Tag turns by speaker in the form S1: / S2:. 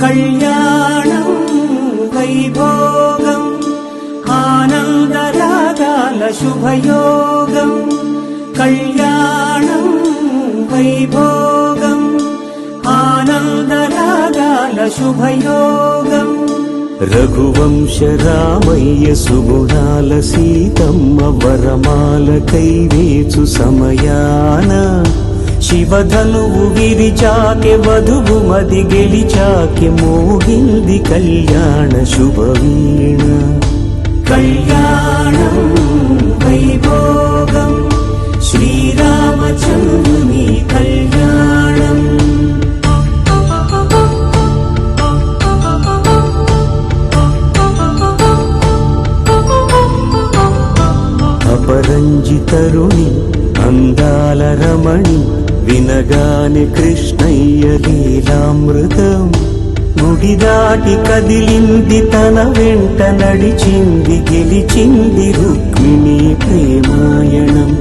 S1: కళ్యాణం వైభోగం ఆనందరాగాల శుభయోగం కళ్యాణం వైభోగం ఆనందరాగాల శుభయోగం రఘువంశ రామయ్య సుగుణాల సీతమ్మ వరమాల కైవేచు సమయాన శివధనువు విరిచాకె వధువు మది గెలిచాకె మోగింది కళ్యాణ శుభవీణ కళ్యాణం వైభోగం శ్రీరామచంద్రుని కళ్యాణం అపరంజి తరుణి అందాల రమణి వినగాని కృష్ణయ్య లీలామృతం గుడి దాటి కదిలింది తన వెంట నడిచింది గెలిచింది రుక్మిణి ప్రేమాయణం